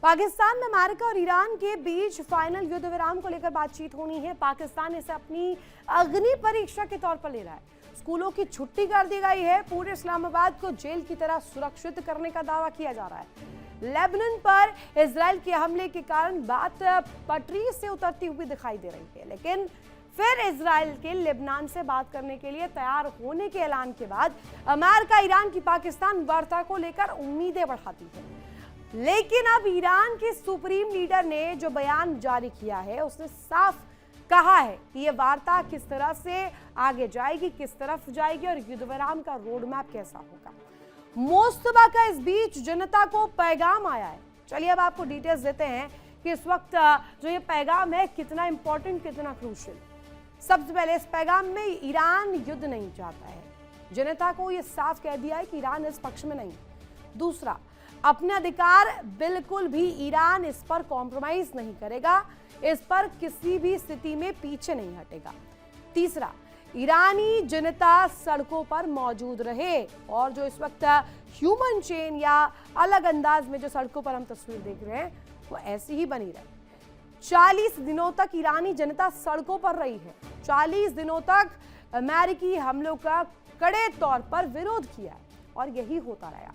पाकिस्तान में अमेरिका और ईरान के बीच फाइनल युद्ध विराम को लेकर बातचीत होनी है। पाकिस्तान इसे अपनी अग्नि परीक्षा के तौर पर ले रहा है। स्कूलों की छुट्टी कर दी गई है। पूरे इस्लामाबाद को जेल की तरह सुरक्षित करने का दावा किया जा रहा है। लेबनान पर इजराइल के हमले के कारण बात पटरी से उतरती हुई दिखाई दे रही है, लेकिन फिर इजराइल के लेबनान से बात करने के लिए तैयार होने के ऐलान के बाद अमेरिका ईरान की पाकिस्तान वार्ता को लेकर उम्मीदें बढ़ाती है। लेकिन अब ईरान के सुप्रीम लीडर ने जो बयान जारी किया है, उसने साफ कहा है कि यह वार्ता किस तरह से आगे जाएगी, किस तरफ जाएगी और युद्ध विराम का रोड मैप कैसा होगा। मोस्तफा का इस बीच जनता को पैगाम आया है। चलिए अब आपको डिटेल्स देते हैं कि इस वक्त जो ये पैगाम है कितना इंपॉर्टेंट, कितना क्रूशियल। सबसे पहले इस पैगाम में ईरान युद्ध नहीं चाहता है। जनता को ये साफ कह दिया है कि ईरान इस पक्ष में नहीं। दूसरा, अपने अधिकार बिल्कुल भी ईरान इस पर कॉम्प्रोमाइज नहीं करेगा, इस पर किसी भी स्थिति में पीछे नहीं हटेगा। तीसरा, ईरानी जनता सड़कों पर मौजूद रहे और जो इस वक्त ह्यूमन चेन या अलग अंदाज में जो सड़कों पर हम तस्वीर देख रहे हैं वो ऐसी ही बनी रहे। 40 दिनों तक ईरानी जनता सड़कों पर रही है। 40 दिनों तक अमेरिकी हमलों का कड़े तौर पर विरोध किया है और यही होता रहा।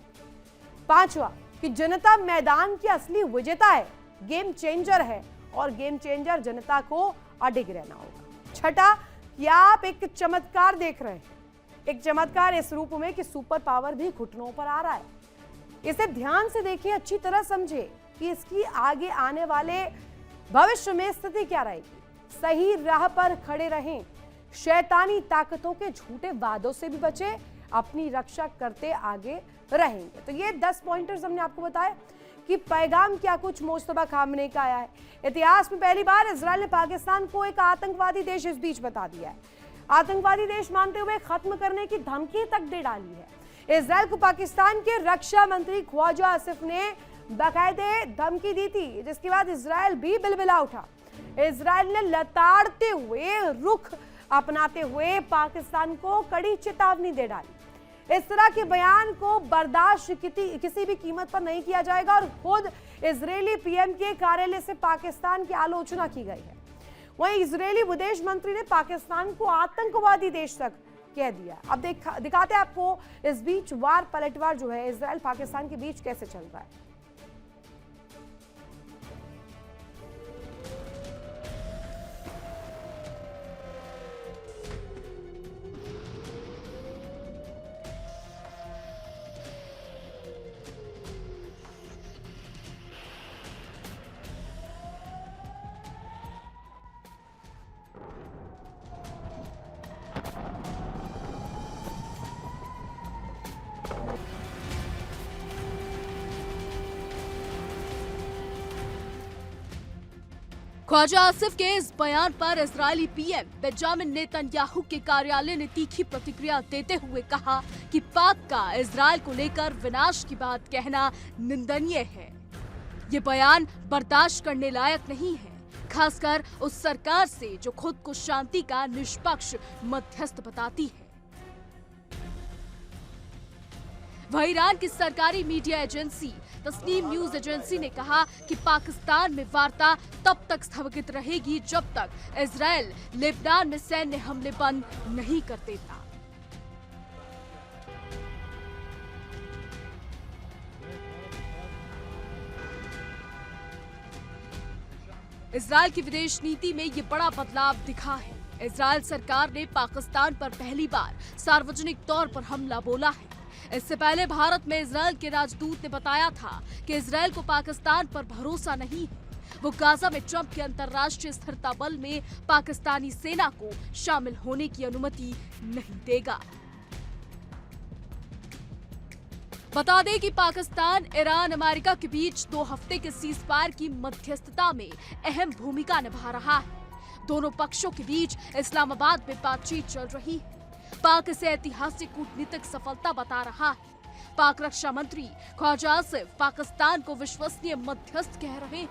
पांचवा, कि जनता मैदान की असली विजेता है, गेम चेंजर है और गेम चेंजर जनता को अडिग रहना होगा। छठा, कि आप एक चमत्कार देख रहे हैं, एक चमत्कार इस रूप में कि सुपर पावर भी घुटनों पर आ रहा है। इसे ध्यान से देखिए, अच्छी तरह समझे कि इसकी आगे आने वाले भविष्य में स्थिति क्या रहेगी। सही राह पर खड़े रहें, शैतानी ताकतों के झूठे वादों से भी बचे, अपनी रक्षा करते आगे रहेंगे। तो ये 10 पॉइंटर्स हमने आपको बताया कि पैगाम क्या कुछ मोस्तफा खामनेई का आया है। इतिहास में पहली बार इजराइल ने पाकिस्तान को एक आतंकवादी देश इस बीच बता दिया है। आतंकवादी देश मानते हुए खत्म करने की धमकी तक दे डाली है। इजराइल को पाकिस्तान के रक्षा मंत्री ख्वाजा आसिफ ने बाकायदे धमकी दी थी, जिसके बाद इजराइल भी बिलबिला उठा। इजराइल ने लताड़ते हुए रुख अपनाते हुए पाकिस्तान को कड़ी चेतावनी दे डाली। इस तरह के बयान को बर्दाश्त किसी भी कीमत पर नहीं किया जाएगा और खुद इजरायली पीएम के कार्यालय से पाकिस्तान की आलोचना की गई है। वहीं इजरायली विदेश मंत्री ने पाकिस्तान को आतंकवादी देश तक कह दिया। अब दिखाते हैं आपको इस बीच वार पलटवार जो है इजराइल पाकिस्तान के बीच कैसे चल रहा है। ख्वाजा आसिफ के इस बयान पर इजरायली पीएम बेंजामिन नेतन्याहू के कार्यालय ने तीखी प्रतिक्रिया देते हुए कहा कि पाक का इजरायल को लेकर विनाश की बात कहना निंदनीय है। ये बयान बर्दाश्त करने लायक नहीं है, खासकर उस सरकार से जो खुद को शांति का निष्पक्ष मध्यस्थ बताती है। वहीं ईरान की सरकारी media agency Tasnim news agency ने कहा कि पाकिस्तान में वार्ता तब तक स्थगित रहेगी जब तक इजरायल लेबनान में सैन्य हमले बंद नहीं कर देता। इजरायल की विदेश नीति में ये बड़ा बदलाव दिखा है। इजरायल सरकार ने पाकिस्तान पर पहली बार सार्वजनिक तौर पर हमला बोला है। इससे पहले भारत में इजरायल के राजदूत ने बताया था कि इजरायल को पाकिस्तान पर भरोसा नहीं है। वो गाजा में ट्रंप के अंतर्राष्ट्रीय स्थिरता बल में पाकिस्तानी सेना को शामिल होने की अनुमति नहीं देगा। बता दें कि पाकिस्तान ईरान अमेरिका के बीच 2 हफ्ते के सीजफायर की मध्यस्थता में अहम भूमिका निभा रहा है। दोनों पक्षों के बीच इस्लामाबाद में बातचीत चल रही है। पाक इसे ऐतिहासिक कूटनीतिक सफलता बता रहा है। पाक रक्षा मंत्री ख्वाजा आसिफ पाकिस्तान को विश्वसनीय मध्यस्थ कह रहे हैं।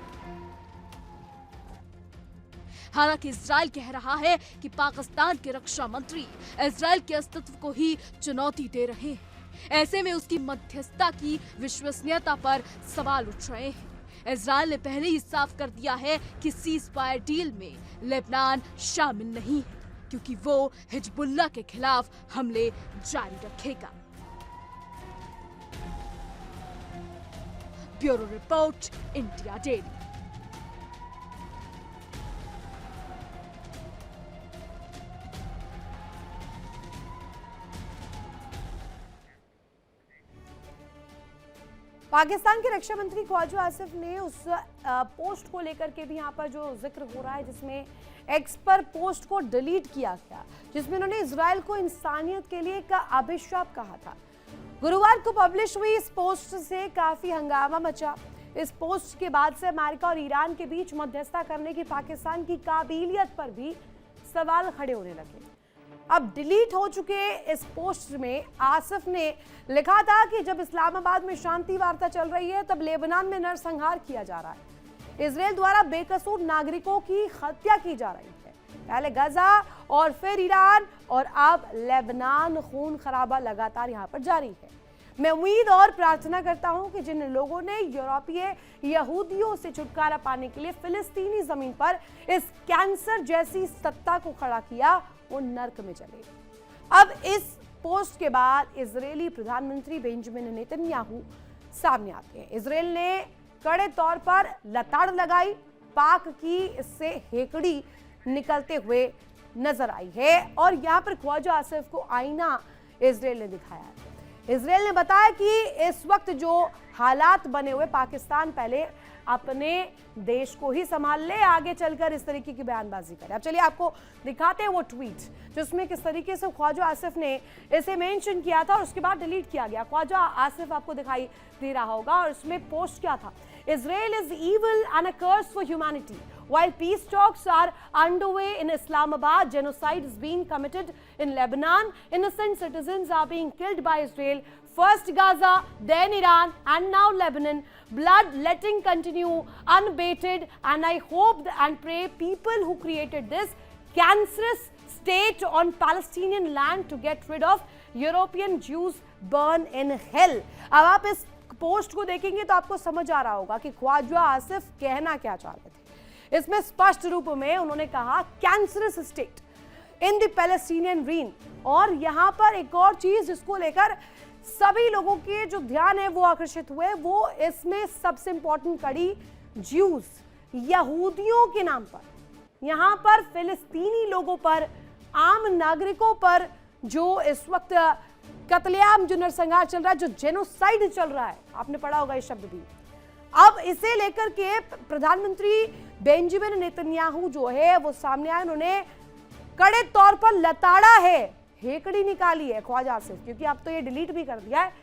हालांकि इजरायल कह रहा है कि पाकिस्तान के रक्षा मंत्री इजरायल के अस्तित्व को ही चुनौती दे रहे हैं। ऐसे में उसकी मध्यस्थता की विश्वसनीयता पर सवाल उठ रहे हैं। इजरायल ने पहले ही साफ कर दिया है कि सीज फायर डील में लेबनान शामिल नहीं है, क्योंकि वो हिजबुल्लाह के खिलाफ हमले जारी रखेगा। Bureau report, India daily. Pakistan के रक्षा मंत्री ख्वाजा आसिफ ने उस पोस्ट को लेकर के भी यहाँ पर जो जिक्र हो रहा है, जिसमें एक्स पर पोस्ट को डिलीट किया गया, जिसमें उन्होंने इजराइल को इंसानियत के लिए एक अभिशाप कहा था। गुरुवार को पब्लिश हुई इस पोस्ट से काफी हंगामा मचा। इस पोस्ट के बाद से अमेरिका और ईरान के बीच मध्यस्थता करने की पाकिस्तान की काबिलियत पर भी सवाल खड़े होने लगे। अब डिलीट हो चुके इस पोस्ट में आसिफ ने लिखा था कि जब इस्लामाबाद में शांति वार्ता चल रही है, तब लेबनान में नरसंहार किया जा रहा है। इजराइल द्वारा बेकसूर नागरिकों की हत्या की जा रही है। पहले गजा और फिर ईरान और अब लेबनान। खून खराबा लगातार यहाँ पर जारी है। मैं उम्मीद और प्रार्थना करता हूं कि जिन लोगों ने यूरोपीय यहूदियों से छुटकारा पाने के लिए फिलिस्तीनी जमीन पर इस कैंसर जैसी सत्ता को खड़ा किया, वो नर्क में चले। अब इस पोस्ट के बाद इजरायली प्रधानमंत्री बेंजामिन नेतन्याहू सामने आते हैं। इजरायल ने कड़े तौर पर लताड़ लगाई। पाक की इससे हेकड़ी निकलते हुए नजर आई है और यहाँ पर ख्वाजा आसिफ को आईना इजरायल ने दिखाया है। इजरायल ने बताया कि इस वक्त जो हालात बने हुए, पाकिस्तान पहले अपने देश को ही संभाल ले, आगे चलकर इस तरीके की बयानबाजी करे। अब चलिए आपको दिखाते हैं वो ट्वीट जिसमें किस तरीके से ख्वाजा आसिफ ने इसे मेंशन किया था और उसके बाद डिलीट किया गया। ख्वाजा आसिफ आपको दिखाई दे रहा होगा और उसमें पोस्ट क्या था? Israel is evil and a curse for humanity. While peace talks are underway in Islamabad, genocide is being committed in Lebanon. Innocent citizens are being killed by Israel. First Gaza, then Iran, and now Lebanon. Bloodletting continue unabated, and I hope and pray people who created this cancerous state on Palestinian land to get rid of European Jews burn in hell. अब आप इस post को देखेंगे तो आपको समझ आ रहा होगा कि ख्वाजा आसिफ कहना क्या चाह रहे थे। इसमें स्पष्ट रूप में उन्होंने कहा cancerous state in the Palestinian reign. और यहां पर एक और चीज जिसको लेकर सभी लोगों के जो ध्यान है वो आकर्षित हुए, वो इसमें सबसे इंपॉर्टेंट कड़ी ज्यूज, यहूदियों के नाम पर यहां पर फिलिस्तीनी लोगों पर, आम नागरिकों पर जो इस वक्त कत्लेआम, जो नरसंहार चल रहा है, जो जेनोसाइड चल रहा है, आपने पढ़ा होगा ये शब्द भी। अब इसे लेकर के प्रधानमंत्री बेंजामिन नेतन्याहू जो है वो सामने आए। उन्होंने कड़े तौर पर लताड़ा है, हेकड़ी निकाली है ख्वाजा आसिफ, क्योंकि अब तो ये डिलीट भी कर दिया है।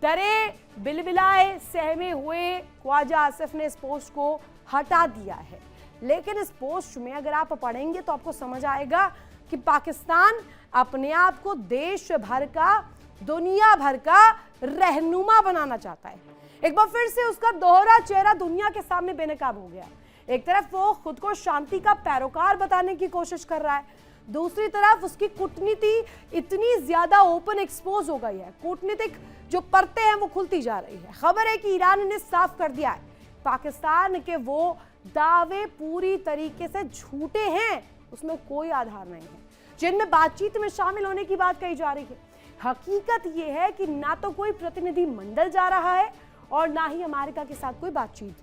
डरे बिलबिलाए सहमे हुए ख्वाजा आसिफ ने इस पोस्ट को हटा दिया है। लेकिन इस पोस्ट में अगर आप पढ़ेंगे तो आपको समझ आएगा कि पाकिस्तान अपने आप को देश भर का, दुनिया भर का रहनुमा बनाना चाहता है। एक बार फिर से उसका दोहरा चेहरा दुनिया के सामने बेनकाब हो गया। एक तरफ वो खुद को शांति का पैरोकार बताने की कोशिश कर रहा है, दूसरी तरफ उसकी कूटनीति इतनी ज्यादा ओपन एक्सपोज हो गई है, कूटनीतिक जो परतें हैं वो खुलती जा रही है। खबर है कि ईरान ने साफ कर दिया है पाकिस्तान के वो दावे पूरी तरीके से झूठे हैं, उसमें कोई आधार नहीं है, जिनमें बातचीत में शामिल होने की बात कही जा रही है। हकीकत यह है कि ना तो कोई प्रतिनिधि मंडल जा रहा है और ना ही अमेरिका के साथ कोई बातचीत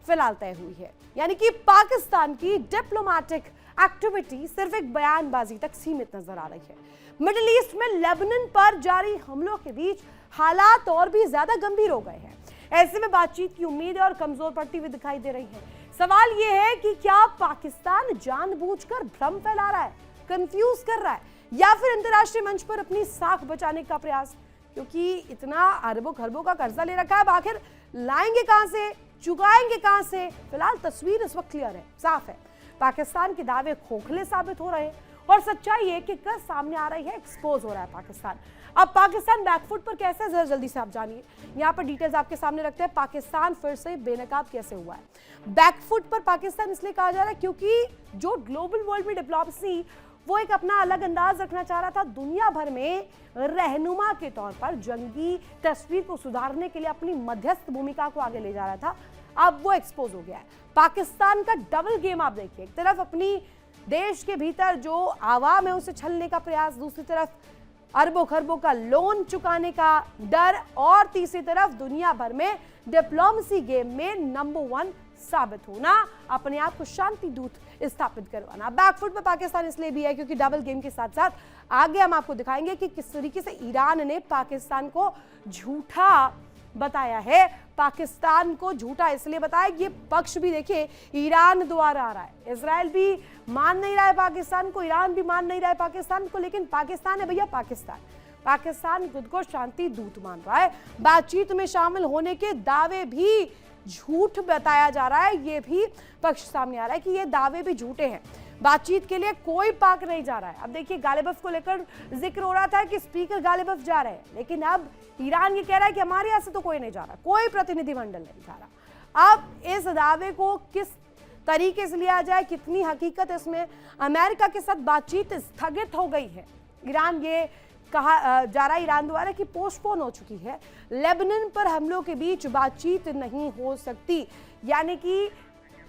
फिलहाल तय हुई है। यानी कि पाकिस्तान की डिप्लोमेटिक एक्टिविटी सिर्फ एक बयानबाजी तक सीमित नजर आ रही है। मिडिल ईस्ट में लेबनान पर जारी हमलों के बीच हालात और भी ज्यादा गंभीर हो गए हैं। ऐसे में बातचीत की उम्मीदें और कमजोर पड़ती हुई दिखाई दे रही है। सवाल यह है कि क्या पाकिस्तान जानबूझकर भ्रम फैला रहा है, कंफ्यूज कर रहा है, या फिर अंतर्राष्ट्रीय मंच पर अपनी साख बचाने का प्रयास? क्योंकि इतना अरबों खरबों का कर्जा ले रखा है, आखिर लाएंगे कहां से, चुकाएंगे कहां से? फिलहाल तस्वीर इस वक्त क्लियर है, साफ है। पाकिस्तान के दावे खोखले साबित हो रहे हैं और सच्चाई एक एक कर सामने आ रही है, एक्सपोज हो रहा है पाकिस्तान। अब पाकिस्तान बैकफुट पर कैसे है, जरा जल्दी से आप जानिए। यहाँ पर डिटेल्स आपके सामने रखते हैं। पाकिस्तान फिर से बेनकाब कैसे हुआ है? बैकफुट पर पाकिस्तान इसलिए कहा जा रहा है क्योंकि जो ग्लोबल वर्ल्ड में डिप्लोमेसी वो एक अपना अलग अंदाज रखना चाह रहा था, दुनिया भर में रहनुमा के तौर पर जंगी तस्वीर को सुधारने के लिए अपनी मध्यस्थ भूमिका को आगे ले जा रहा था। अब वो एक्सपोज हो गया है। पाकिस्तान का डबल गेम आप देखिए, एक तरफ अपनी देश के भीतर जो आवाम है उसे छलने का प्रयास, दूसरी तरफ अरबों खरबों का लोन चुकाने का डर, और तीसरी तरफ दुनिया भर में डिप्लोमेसी गेम में नंबर 1 साबित होना, अपने आप को शांति दूत स्थापित करवाना। बैकफुट पे पाकिस्तान इसलिए भी है क्योंकि डबल गेम के साथ साथ आगे हम आपको दिखाएंगे कि किस तरीके से ईरान ने पाकिस्तान को झूठा बताया है। पाकिस्तान को झूठा इसलिए बताया, ये पक्ष भी देखिए ईरान द्वारा आ रहा है। इजराइल भी मान नहीं रहा है पाकिस्तान को, ईरान भी मान नहीं रहा है पाकिस्तान को, लेकिन पाकिस्तान है भैया पाकिस्तान। पाकिस्तान खुद को शांति दूत मान रहा है। बातचीत में शामिल होने के दावे भी झूठ बताया जा रहा है, ये भी पक्ष सामने आ रहा है कि ये दावे भी झूठे हैं। बातचीत के लिए कोई पाक नहीं जा रहा है। अब देखिए गालिबफ को लेकर जिक्र हो रहा था कि स्पीकर गालिबफ जा रहे हैं, लेकिन अब ईरान ये कह रहा है कि हमारे यहाँ से तो कोई नहीं जा रहा, कोई प्रतिनिधिमंडल नहीं जा रहा। अब इस दावे को किस तरीके से लिया जाए, कितनी हकीकत इसमें, अमेरिका के साथ बातचीत स्थगित हो गई है। ईरान ये कहा जा रहा है ईरान द्वारा कि पोस्टपोन हो चुकी है। लेबनान पर हमलों के बीच बातचीत नहीं हो सकती, यानी कि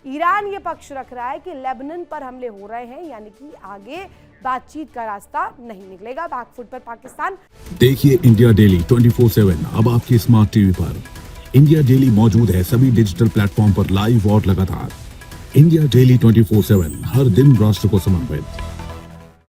ईरान ये पक्ष रख रहा है कि लेबनान पर हमले हो रहे हैं, यानी कि आगे बातचीत का रास्ता नहीं निकलेगा। बैकफुट पर पाकिस्तान। देखिए इंडिया डेली 24/7 अब आपकी स्मार्ट टीवी पर। इंडिया डेली मौजूद है सभी डिजिटल प्लेटफॉर्म पर लाइव और लगातार। इंडिया डेली 24/7 हर दिन राष्ट्र को समर्पित।